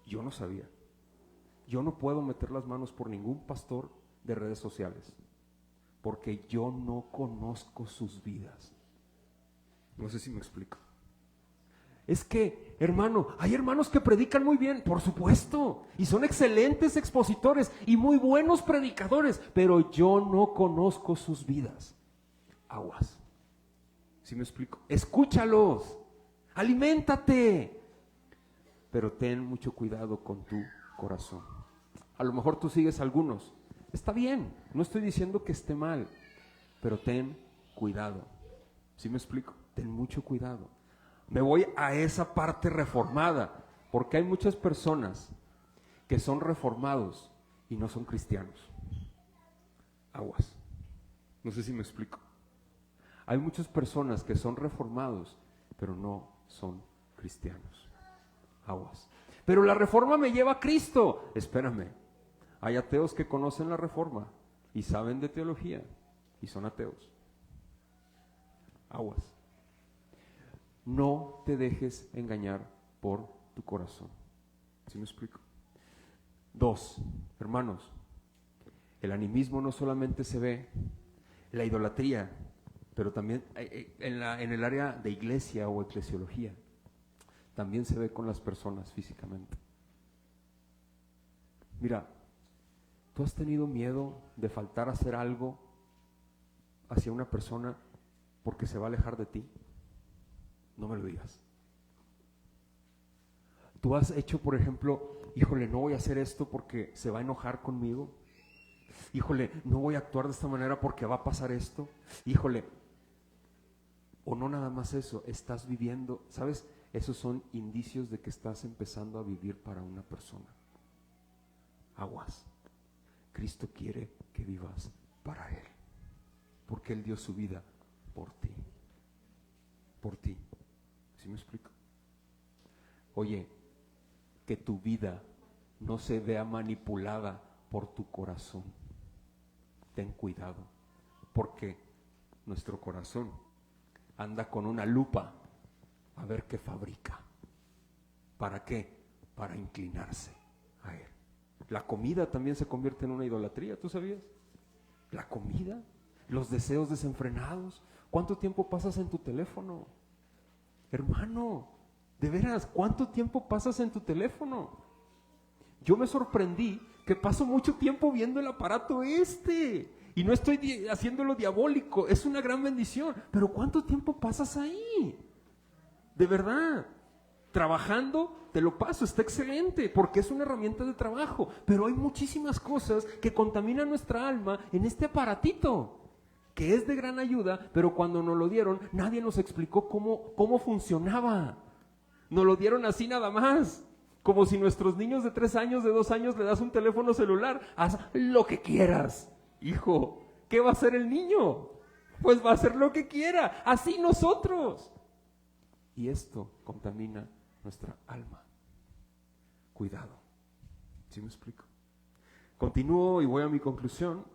Yo no sabía. Yo no puedo meter las manos por ningún pastor de redes sociales, porque yo no conozco sus vidas. No sé si me explico. Es que, hermano, hay hermanos que predican muy bien, por supuesto, y son excelentes expositores y muy buenos predicadores, pero yo no conozco sus vidas. Aguas. ¿Sí me explico? Escúchalos, aliméntate, pero ten mucho cuidado con tu corazón. A lo mejor tú sigues algunos, está bien, no estoy diciendo que esté mal, pero ten cuidado. ¿Sí me explico? Ten mucho cuidado. Me voy a esa parte reformada, porque hay muchas personas que son reformados y no son cristianos. Aguas. No sé si me explico. Hay muchas personas que son reformados, pero no son cristianos. Aguas. Pero la reforma me lleva a Cristo. Espérame. Hay ateos que conocen la reforma y saben de teología y son ateos. Aguas. No te dejes engañar por tu corazón. ¿Sí me explico? 2, hermanos, el animismo no solamente se ve en la idolatría, pero también en el área de iglesia o eclesiología. También se ve con las personas físicamente. Mira, ¿tú has tenido miedo de faltar a hacer algo hacia una persona porque se va a alejar de ti? No me lo digas. Tú has hecho, por ejemplo, híjole, no voy a hacer esto porque se va a enojar conmigo. Híjole, no voy a actuar de esta manera porque va a pasar esto. Híjole, o no nada más eso, estás viviendo, ¿sabes? Esos son indicios de que estás empezando a vivir para una persona. Aguas. Cristo quiere que vivas para Él, porque Él dio su vida por ti. Por ti. ¿Sí me explico? Oye, que tu vida no se vea manipulada por tu corazón. Ten cuidado, porque nuestro corazón anda con una lupa a ver qué fabrica. ¿Para qué? Para inclinarse a Él. La comida también se convierte en una idolatría, ¿tú sabías? La comida, los deseos desenfrenados. ¿Cuánto tiempo pasas en tu teléfono? Hermano, de veras, ¿cuánto tiempo pasas en tu teléfono? Yo me sorprendí que paso mucho tiempo viendo el aparato y no estoy haciéndolo diabólico, es una gran bendición, pero ¿cuánto tiempo pasas ahí? De verdad, trabajando te lo paso, está excelente, porque es una herramienta de trabajo, pero hay muchísimas cosas que contaminan nuestra alma en este aparatito, que es de gran ayuda, pero cuando nos lo dieron, nadie nos explicó cómo funcionaba. Nos lo dieron así nada más, como si nuestros niños de 3 años, de 2 años, le das un teléfono celular, haz lo que quieras. Hijo, ¿qué va a hacer el niño? Pues va a hacer lo que quiera, así nosotros. Y esto contamina nuestra alma. Cuidado. ¿Sí me explico? Continúo y voy a mi conclusión,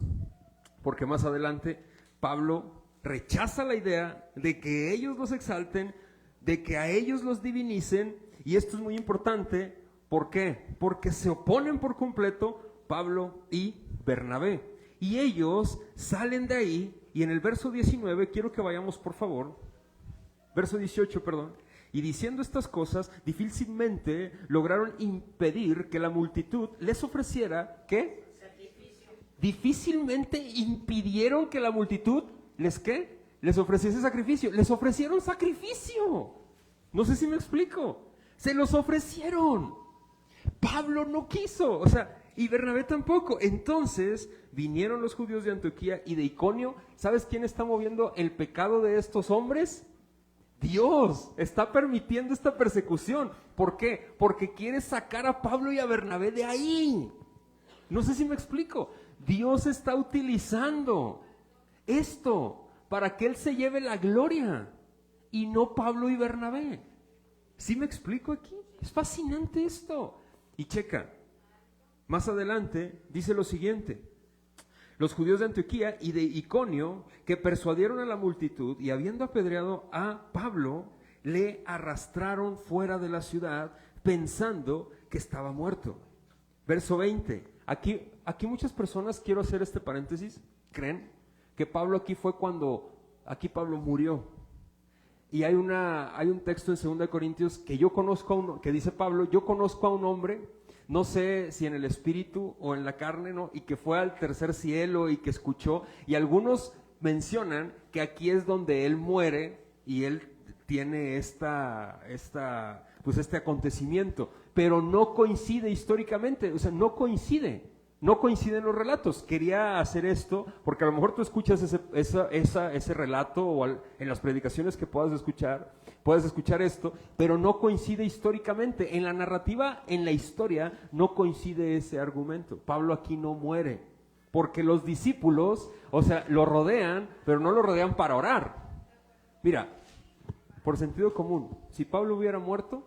porque más adelante Pablo rechaza la idea de que ellos los exalten, de que a ellos los divinicen, y esto es muy importante. ¿Por qué? Porque se oponen por completo Pablo y Bernabé, y ellos salen de ahí, y en el verso 19, quiero que vayamos por favor, verso 18, perdón, y diciendo estas cosas, difícilmente lograron impedir que la multitud les ofreciera, ¿qué? Difícilmente impidieron que la multitud les ofreciese sacrificio. Les ofrecieron sacrificio. No sé si me explico. Se los ofrecieron. Pablo no quiso. O sea, Y Bernabé tampoco. Entonces vinieron los judíos de Antioquía y de Iconio. ¿Sabes quién está moviendo el pecado de estos hombres? Dios está permitiendo esta persecución. ¿Por qué? Porque quiere sacar a Pablo y a Bernabé de ahí. No sé si me explico. Dios está utilizando esto para que Él se lleve la gloria y no Pablo y Bernabé. ¿Sí me explico aquí? Es fascinante esto. Y checa, más adelante dice lo siguiente: los judíos de Antioquía y de Iconio, que persuadieron a la multitud y habiendo apedreado a Pablo, le arrastraron fuera de la ciudad pensando que estaba muerto. Verso 20, aquí muchas personas, quiero hacer este paréntesis, creen que Pablo aquí Pablo murió. Y hay un texto en 2 Corintios que yo conozco, que dice Pablo, yo conozco a un hombre, no sé si en el espíritu o en la carne, ¿no? Y que fue al tercer cielo y que escuchó, y algunos mencionan que aquí es donde él muere y él tiene este acontecimiento, pero no coincide históricamente, o sea, no coinciden los relatos. Quería hacer esto porque a lo mejor tú escuchas ese relato o en las predicaciones que puedas escuchar esto, pero no coincide históricamente. En la narrativa, en la historia, no coincide ese argumento. Pablo aquí no muere porque los discípulos, o sea, lo rodean, pero no lo rodean para orar. Mira, por sentido común, si Pablo hubiera muerto,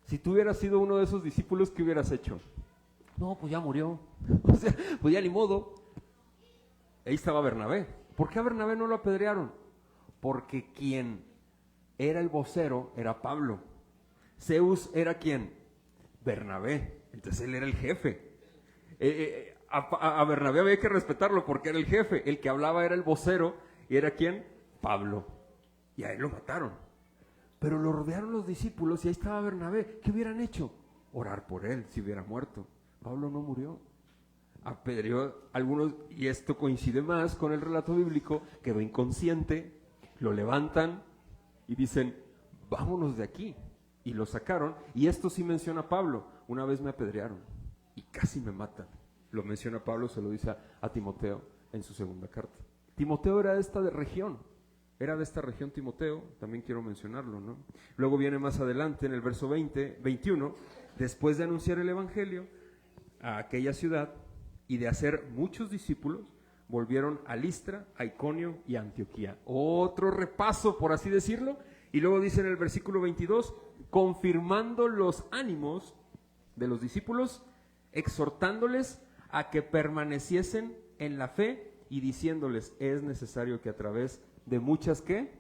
si tú hubieras sido uno de esos discípulos, ¿qué hubieras hecho? No, pues ya murió. O sea, pues ya ni modo. Ahí estaba Bernabé. ¿Por qué a Bernabé no lo apedrearon? Porque quien era el vocero era Pablo. Zeus era ¿quién? Bernabé. Entonces él era el jefe. A Bernabé había que respetarlo porque era el jefe. El que hablaba era el vocero. ¿Y era quién? Pablo. Y a él lo mataron. Pero lo rodearon los discípulos y ahí estaba Bernabé. ¿Qué hubieran hecho? Orar por él si hubiera muerto. Pablo no murió. Apedreó a algunos, y esto coincide más con el relato bíblico, quedó inconsciente, lo levantan y dicen, vámonos de aquí. Y lo sacaron, y esto sí menciona a Pablo. Una vez me apedrearon y casi me matan. Lo menciona Pablo, se lo dice a Timoteo en su segunda carta. Timoteo era de esta región. Era de esta región Timoteo, también quiero mencionarlo, ¿no? Luego viene más adelante en el verso 21, después de anunciar el evangelio a aquella ciudad y de hacer muchos discípulos, volvieron a Listra, a Iconio y a Antioquía. Otro repaso, por así decirlo, y luego dice en el versículo 22, confirmando los ánimos de los discípulos, exhortándoles a que permaneciesen en la fe y diciéndoles, es necesario que a través de muchas, ¿qué?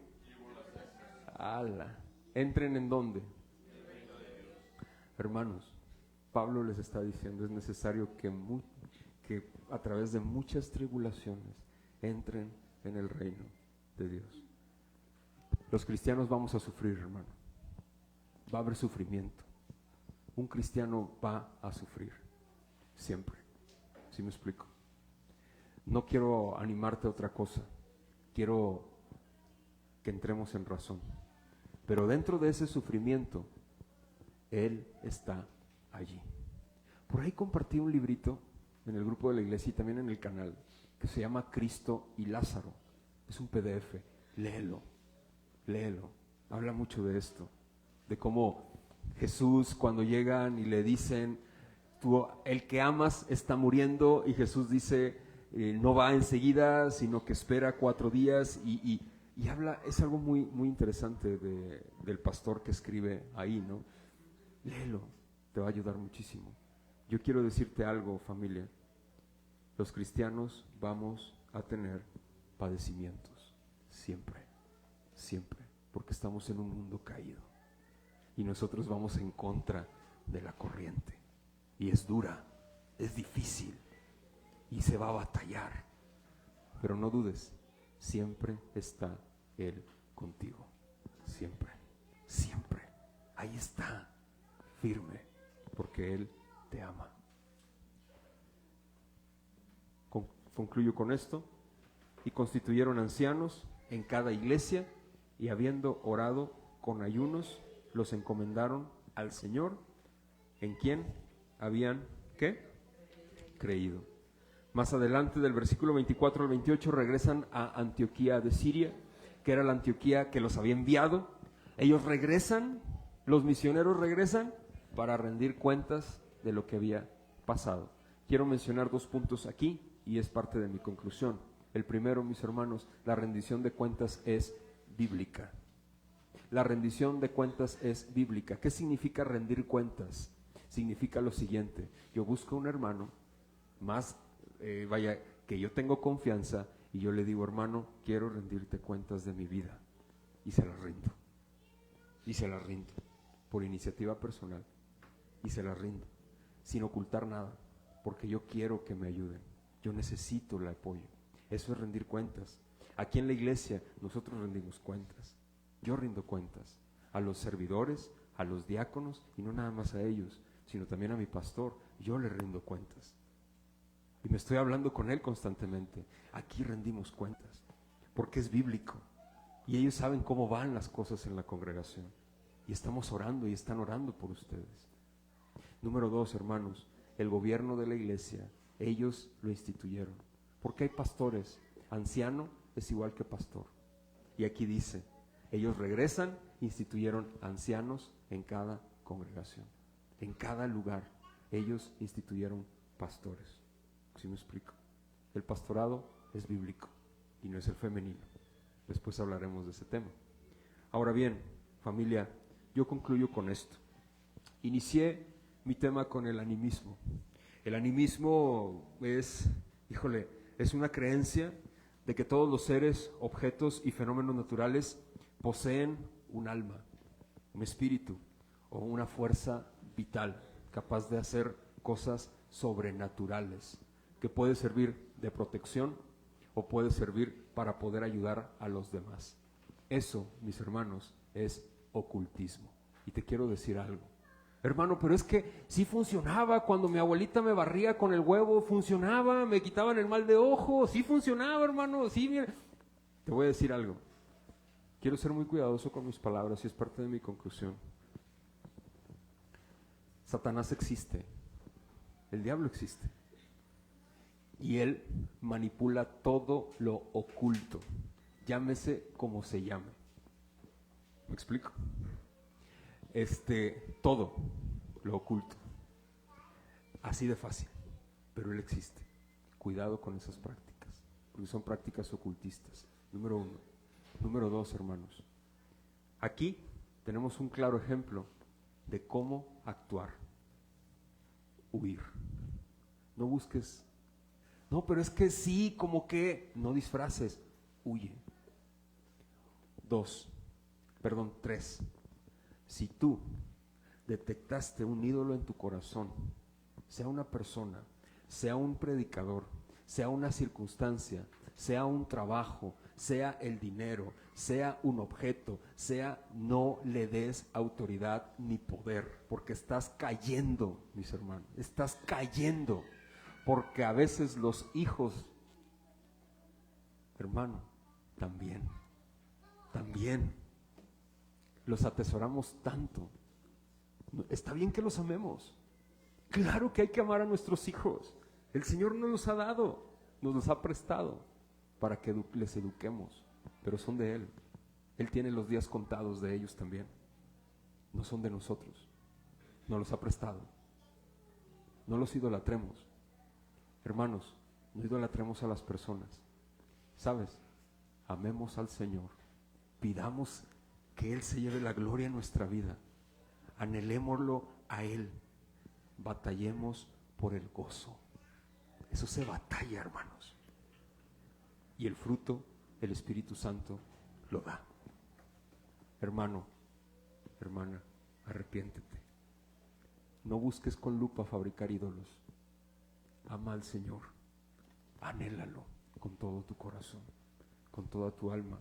¡Hala! ¿Entren en dónde? Hermanos, Pablo les está diciendo, es necesario que a través de muchas tribulaciones entren en el reino de Dios. Los cristianos vamos a sufrir, hermano. Va a haber sufrimiento. Un cristiano va a sufrir, siempre. ¿Sí me explico? No quiero animarte a otra cosa. Quiero que entremos en razón. Pero dentro de ese sufrimiento, Él está allí. Por ahí compartí un librito en el grupo de la iglesia y también en el canal que se llama Cristo y Lázaro. Es un PDF, léelo. Habla mucho de esto, de cómo Jesús, cuando llegan y le dicen, el que amas está muriendo, y Jesús dice, no va enseguida, sino que espera 4 días, y habla, es algo muy, muy interesante del pastor que escribe ahí, ¿no? Léelo, te va a ayudar muchísimo. Yo quiero decirte algo, familia. Los cristianos vamos a tener padecimientos, siempre, porque estamos en un mundo caído y nosotros vamos en contra de la corriente, y es dura, es difícil y se va a batallar, pero no dudes, siempre está Él contigo, siempre, ahí está, firme, porque Él te ama. Concluyo con esto. Y constituyeron ancianos en cada iglesia, y habiendo orado con ayunos, los encomendaron al Señor, en quien habían, ¿qué? creído. Más adelante, del versículo 24 al 28, regresan a Antioquía de Siria, que era la Antioquía que los había enviado. Ellos regresan, los misioneros regresan para rendir cuentas de lo que había pasado. Quiero mencionar 2 puntos aquí y es parte de mi conclusión. El primero, mis hermanos, la rendición de cuentas es bíblica. La rendición de cuentas es bíblica. ¿Qué significa rendir cuentas? Significa lo siguiente: yo busco a un hermano más, que yo tengo confianza, y yo le digo: hermano, quiero rendirte cuentas de mi vida, y se las rindo. Y se las rindo por iniciativa personal, y se las rindo sin ocultar nada, porque yo quiero que me ayuden, yo necesito el apoyo. Eso es rendir cuentas. Aquí en la iglesia nosotros rendimos cuentas. Yo rindo cuentas a los servidores, a los diáconos, y no nada más a ellos, sino también a mi pastor. Yo le rindo cuentas y me estoy hablando con él constantemente. Aquí rendimos cuentas porque es bíblico y ellos saben cómo van las cosas en la congregación, y estamos orando y están orando por ustedes. Número 2, hermanos, el gobierno de la iglesia, ellos lo instituyeron, porque hay pastores. Anciano es igual que pastor, y aquí dice: ellos regresan, instituyeron ancianos en cada congregación, en cada lugar. Ellos instituyeron pastores. ¿Sí me explico? El pastorado es bíblico y no es el femenino. Después hablaremos de ese tema. Ahora bien, familia, yo concluyo con esto. Inicié mi tema con el animismo. El animismo es una creencia de que todos los seres, objetos y fenómenos naturales poseen un alma, un espíritu o una fuerza vital capaz de hacer cosas sobrenaturales, que puede servir de protección o puede servir para poder ayudar a los demás. Eso, mis hermanos, es ocultismo. Y te quiero decir algo: hermano, pero es que sí funcionaba cuando mi abuelita me barría con el huevo, funcionaba, me quitaban el mal de ojo, sí funcionaba, hermano, sí, mira. Te voy a decir algo. Quiero ser muy cuidadoso con mis palabras y es parte de mi conclusión. Satanás existe, el diablo existe, y él manipula todo lo oculto, llámese como se llame. ¿Me explico? Todo lo oculto, así de fácil, pero él existe. Cuidado con esas prácticas, porque son prácticas ocultistas. Número 1. Número 2, hermanos, aquí tenemos un claro ejemplo de cómo actuar. Huir. No busques. No, pero es que sí, como que no disfraces. Huye. 3. Si tú detectaste un ídolo en tu corazón, sea una persona, sea un predicador, sea una circunstancia, sea un trabajo, sea el dinero, sea un objeto, no le des autoridad ni poder, porque estás cayendo, mis hermanos, estás cayendo, porque a veces los hijos, hermano, también, los atesoramos tanto. Está bien que los amemos, claro que hay que amar a nuestros hijos, el Señor nos los ha dado, nos los ha prestado para que les eduquemos, pero son de Él. Él tiene los días contados de ellos también, no son de nosotros, nos los ha prestado. No los idolatremos, hermanos, no idolatremos a las personas, ¿sabes? Amemos al Señor, pidamos que Él se lleve la gloria en nuestra vida, anhelémoslo a Él, batallemos por el gozo. Eso se batalla, hermanos, y el fruto, el Espíritu Santo lo da. Hermano, hermana, arrepiéntete. No busques con lupa fabricar ídolos. Ama al Señor, anhélalo con todo tu corazón, con toda tu alma,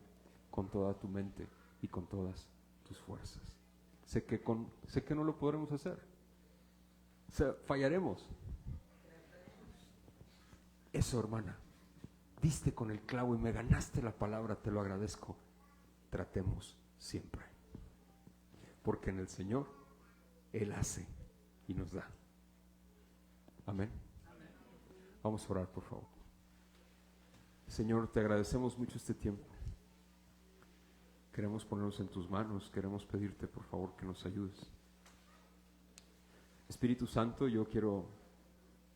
con toda tu mente y con todas tus fuerzas. Sé que no lo podremos hacer, fallaremos. Eso, hermana, diste con el clavo y me ganaste la palabra, te lo agradezco. Tratemos siempre, porque en el Señor Él hace y nos da. Amén. Vamos a orar, por favor. Señor, te agradecemos mucho este tiempo. Queremos ponernos en tus manos, queremos pedirte, por favor, que nos ayudes. Espíritu Santo, yo quiero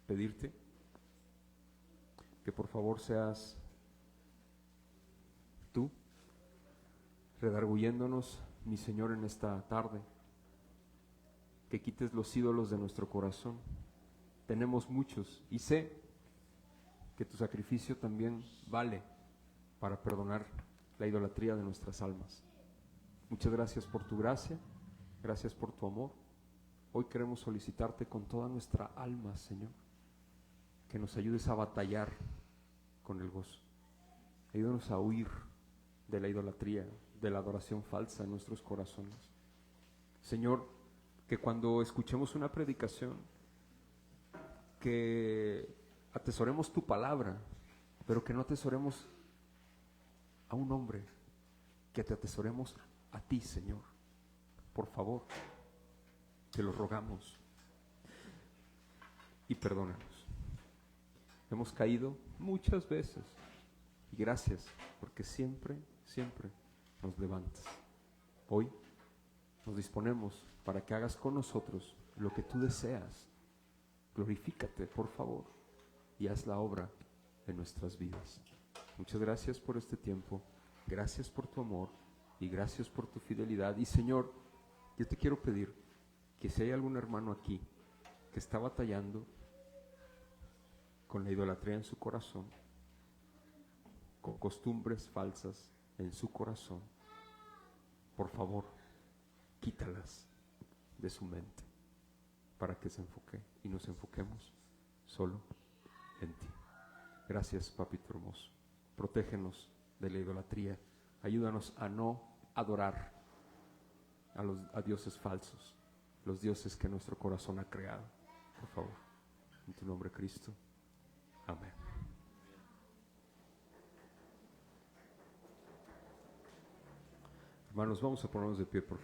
pedirte que por favor seas tú redarguyéndonos, mi Señor, en esta tarde, que quites los ídolos de nuestro corazón. Tenemos muchos y sé que tu sacrificio también vale para perdonar la idolatría de nuestras almas. Muchas gracias por tu gracia, gracias por tu amor. Hoy queremos solicitarte con toda nuestra alma, Señor, que nos ayudes a batallar con el gozo. Ayúdanos a huir de la idolatría, de la adoración falsa en nuestros corazones. Señor, que cuando escuchemos una predicación, que atesoremos tu palabra, pero que no atesoremos a un hombre, que te atesoremos a ti, Señor. Por favor, te lo rogamos y perdónanos. Hemos caído muchas veces y gracias porque siempre, siempre nos levantas. Hoy nos disponemos para que hagas con nosotros lo que tú deseas. Glorifícate, por favor, y haz la obra de nuestras vidas. Muchas gracias por este tiempo, gracias por tu amor y gracias por tu fidelidad. Y Señor, yo te quiero pedir que si hay algún hermano aquí que está batallando con la idolatría en su corazón, con costumbres falsas en su corazón, por favor, quítalas de su mente para que se enfoque y nos enfoquemos solo en ti. Gracias, Papito hermoso. Protégenos de la idolatría. Ayúdanos a no adorar a dioses falsos, los dioses que nuestro corazón ha creado. Por favor, en tu nombre, Cristo. Amén. Hermanos, vamos a ponernos de pie, por favor.